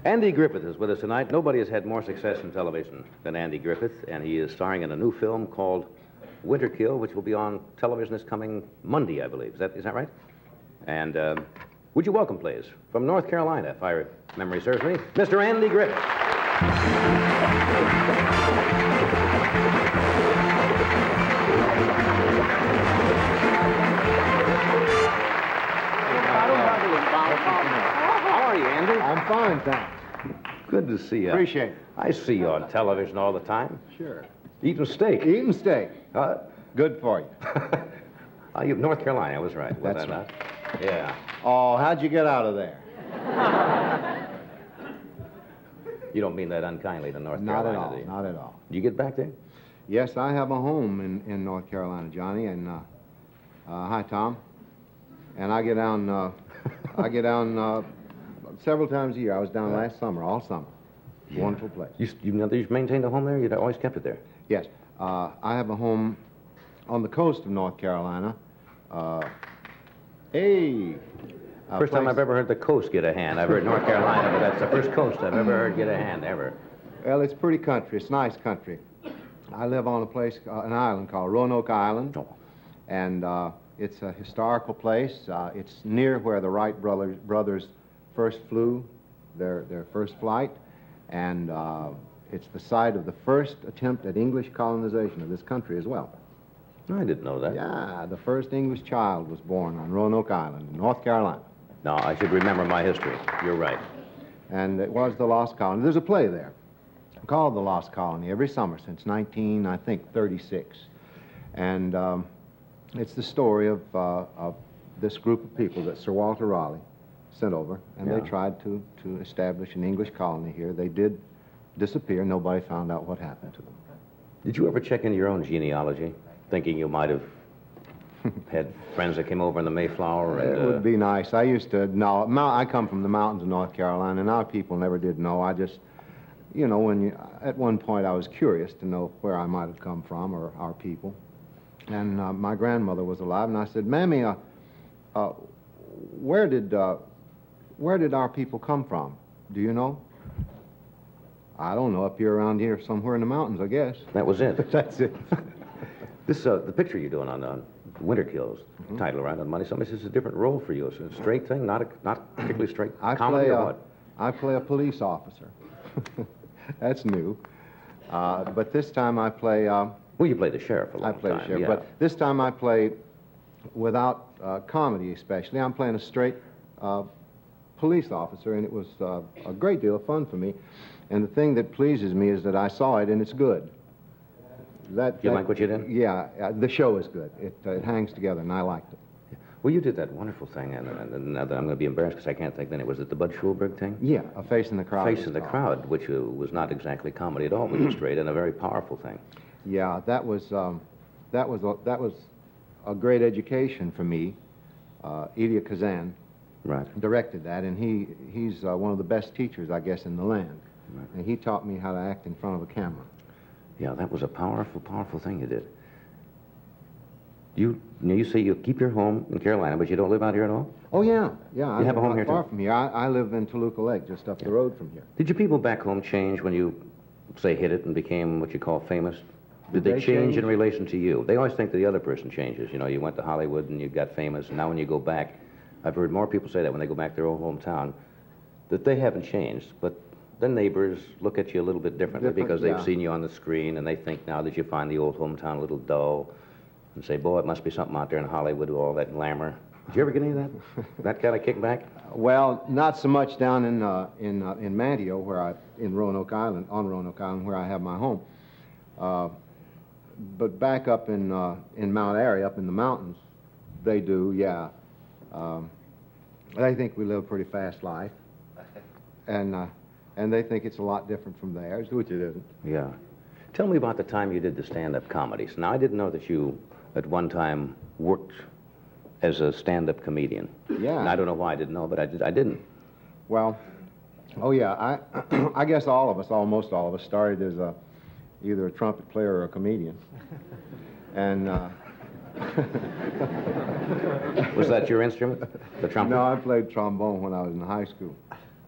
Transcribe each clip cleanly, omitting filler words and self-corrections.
Andy Griffith is with us tonight. Nobody has had more success in television than Andy Griffith, and he is starring in a new film called Winter Kill, which will be on television this coming Monday, I believe. Is that right? And would you welcome, please, from North Carolina, if my memory serves me, Mr. Andy Griffith. How are you, Andy? I'm fine, thanks. Good to see you. Appreciate it. I see you on television all the time. Sure. Eating steak. Eating steak. Good for you. You're North Carolina, I was right. Was That's I right. not? Yeah. Oh, how'd you get out of there? You don't mean that unkindly to North Not Carolina, at all. do you? Not at all. Did you get back there? Yes, I have a home in North Carolina, Johnny, and hi, Tom. And I get down. Several times a year. I was down last summer, all summer. Yeah. Wonderful place. You've maintained a home there? You've always kept it there? Yes. I have a home on the coast of North Carolina. First time I've ever heard the coast get a hand. I've heard North Carolina, but that's the first coast I've ever heard get a hand, ever. Well, it's pretty country. It's nice country. I live on a place, an island called Roanoke Island. Oh. And it's a historical place. It's near where the Wright brothers first flew their first flight. And it's the site of the first attempt at English colonization of this country as well. I didn't know that. Yeah, the first English child was born on Roanoke Island in North Carolina. No, I should remember my history. You're right. And it was the Lost Colony. There's a play there called The Lost Colony every summer since 1936. And it's the story of this group of people that Sir Walter Raleigh sent over, and they tried to establish an English colony here. They did disappear. Nobody found out what happened to them. Did you ever check into your own genealogy, thinking you might have had friends that came over in the Mayflower? And, it would be nice. I used to know. I come from the mountains of North Carolina, and our people never did know. I just, at one point I was curious to know where I might have come from, or our people. And my grandmother was alive, and I said, Mammy, where did our people come from? Do you know? I don't know. Up here, around here, somewhere in the mountains, I guess. That was it. That's it. The picture you're doing on Winter Kills, title, right, on Monday. Somebody says it's a different role for you. It's a straight thing, not particularly straight comedy or what? I play a police officer. That's new. But this time I play... well, you played the sheriff a long time. I play the sheriff, yeah. but this time I play without comedy especially. I'm playing a straight police officer, and it was a great deal of fun for me. And the thing that pleases me is that I saw it, and it's good. You like what you did? Yeah, the show is good. It hangs together, and I liked it. Well, you did that wonderful thing, and now that I'm going to be embarrassed because I can't think then. Was it the Bud Schulberg thing? Yeah, A Face in the Crowd. Face in the Crowd, which was not exactly comedy at all, it was straight and a very powerful thing. Yeah, that was a great education for me. Elia Kazan directed that, and he's one of the best teachers, I guess, in the land. Right. And he taught me how to act in front of a camera. Yeah, that was a powerful, powerful thing you did. You say you keep your home in Carolina, but you don't live out here at all? Oh, yeah. You have a home here, far too? from here. I live in Toluca Lake, just up the road from here. Did your people back home change when you, say, hit it and became what you call famous? Did they change change in relation to you? They always think that the other person changes. You went to Hollywood and you got famous, and now when you go back, I've heard more people say that when they go back to their old hometown, that they haven't changed, but the neighbors look at you a little bit differently because they've seen you on the screen, and they think now that you find the old hometown a little dull, and say, boy, it must be something out there in Hollywood with all that glamour. Did you ever get any of that? That kind of kickback? Well, not so much down in Manteo, in Roanoke Island, where I have my home. But back up in Mount Airy, up in the mountains, they do, yeah. They think we live a pretty fast life, and they think it's a lot different from theirs, which it isn't. Yeah. Tell me about the time you did the stand-up comedies. Now, I didn't know that you, at one time, worked as a stand-up comedian. Yeah. And I don't know why I didn't know, but I didn't. Well, oh yeah, I guess almost all of us started as either a trumpet player or a comedian. And was that your instrument, the trumpet? No, I played trombone when I was in high school.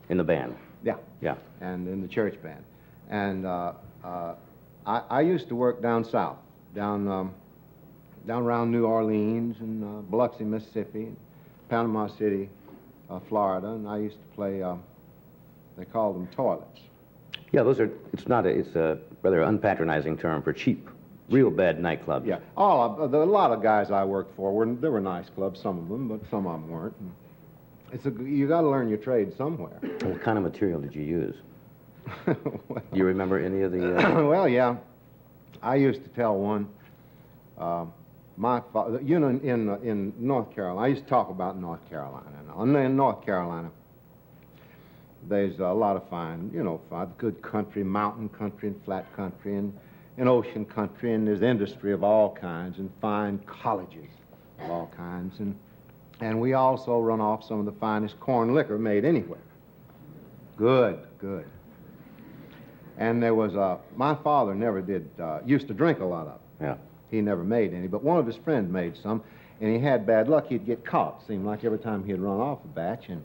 In the band? Yeah. Yeah. And in the church band. And I used to work down south, down around New Orleans and Biloxi, Mississippi, and Panama City, Florida, and I used to play, they called them toilets. Yeah, it's a rather unpatronizing term for cheap, real bad nightclubs. Yeah, a lot of guys I worked for, there were nice clubs, some of them, but some of them weren't. You got to learn your trade somewhere. What kind of material did you use? Well, Do you remember any of the... well, yeah. I used to tell one, my father, in North Carolina, I used to talk about North Carolina. And in North Carolina, there's a lot of fine, good country, mountain country and flat country and ocean country, and there's industry of all kinds and fine colleges of all kinds. And we also run off some of the finest corn liquor made anywhere. Good. And there was my father never used to drink a lot of it. Yeah. He never made any, but one of his friends made some, and he had bad luck. He'd get caught, seemed like every time he'd run off a batch, and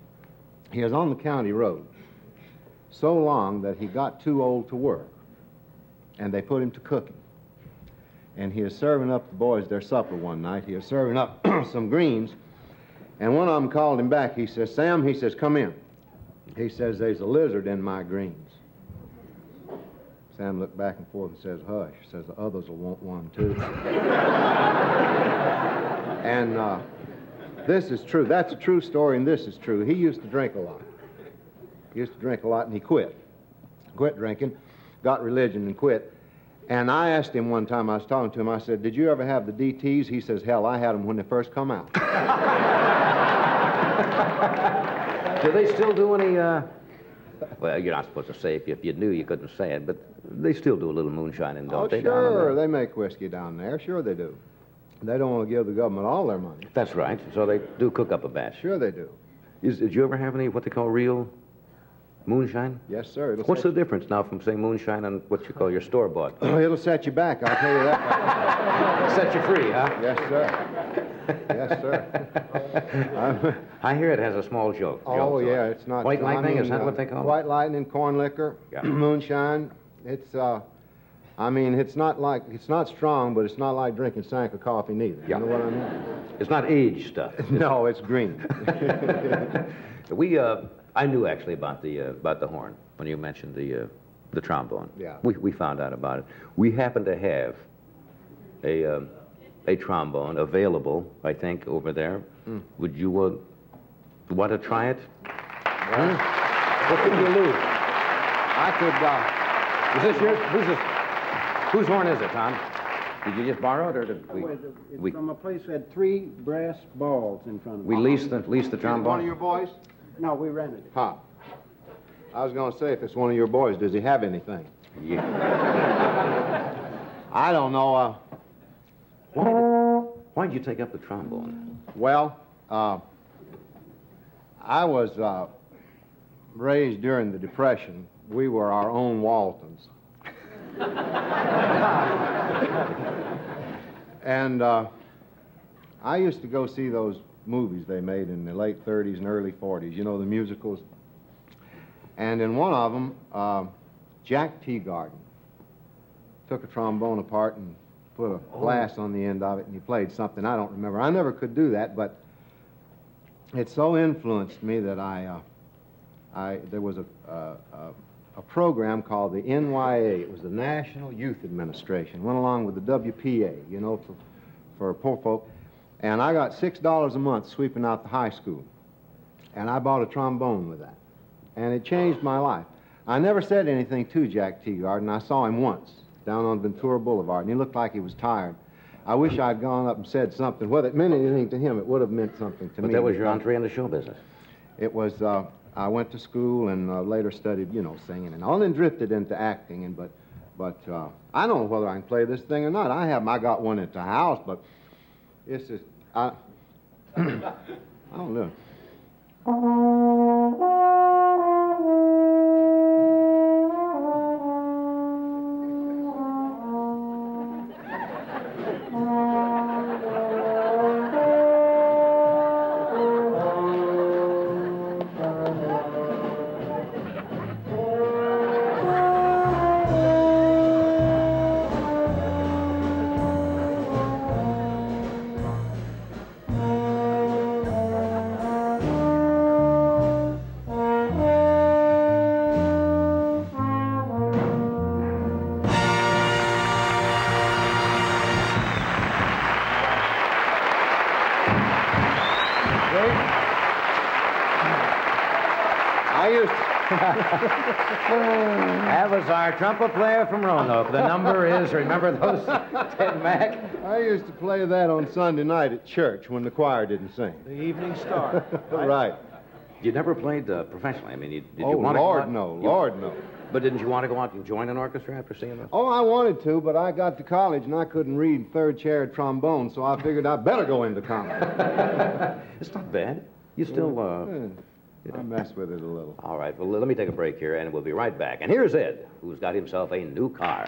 he was on the county road so long that he got too old to work, and they put him to cooking. And he was serving up the boys their supper one night. He was serving up some greens, and one of them called him back. He says, "Sam," he says, "come in." He says, "There's a lizard in my greens." Sam looked back and forth and says, "Hush." He says, "The others will want one, too." And this is true. That's a true story, and this is true. He used to drink a lot. And he quit. Quit drinking, got religion and quit. And I asked him one time, I was talking to him, I said, "Did you ever have the DTs?" He says, "Hell, I had them when they first come out." Do they still do any, well, you're not supposed to say if you knew you couldn't say it, but they still do a little moonshining, don't they? Sure, they make whiskey down there. Sure they do. They don't want to give the government all their money. That's right. So they do cook up a batch. Sure they do. Did you ever have any what they call real moonshine? Yes, sir. What's the difference now from, say, moonshine and what you call your store-bought? It'll set you back, I'll tell you that. Set you free, huh? Yes, sir. Yes, sir. I hear it has a small joke. Oh, yeah, it's not... White lightning, is that what they call it? White lightning, corn liquor, Yeah. moonshine. It's, it's not strong, but it's not like drinking Sanka coffee neither. Yeah. You know what I mean? It's not aged stuff. No, it's green. I knew actually about the horn when you mentioned the trombone. Yeah. We found out about it. We happen to have a trombone available, I think, over there. Would you want to try it? Well, What can you lose? I could, Is this yours? Whose horn is it, Tom? Did you just borrow it, or did we? From a place that had 3 brass balls in front of it. We leased the is it trombone. one of your boys? No, we rented it. Huh. I was going to say, if it's one of your boys, does he have anything? Yeah. I don't know. Why'd you take up the trombone? Well, I was raised during the Depression. We were our own Waltons. And I used to go see those movies they made in the late 30s and early 40s, you know, the musicals. And in one of them, Jack Teagarden took a trombone apart and put a glass on the end of it, and he played something I don't remember. I never could do that, but it so influenced me that there was a program called the NYA. It was the National Youth Administration. Went along with the WPA, you know, for poor folk. And I got $6 a month sweeping out the high school. And I bought a trombone with that. And it changed my life. I never said anything to Jack Teagarden. I saw him once down on Ventura Boulevard, and he looked like he was tired. I wish I'd gone up and said something. Whether it meant anything to him, it would have meant something to me. But that was your entree into show business. It was, I went to school and later studied, you know, singing and all, and drifted into acting. But I don't know whether I can play this thing or not. I got one at the house, but it's just, I don't know. That was our trumpet player from Roanoke. The number is, remember those, Ted Mack? I used to play that on Sunday night at church when the choir didn't sing. The Evening Star. Right. You never played professionally. I mean, did you Oh, want to Lord, no. Lord, no. But didn't you want to go out and join an orchestra after seeing this? Oh, I wanted to, but I got to college and I couldn't read third chair trombone, so I figured I'd better go into college. It's not bad. You still, I mess with it a little. All right, well, let me take a break here, and we'll be right back. And here's Ed, who's got himself a new car.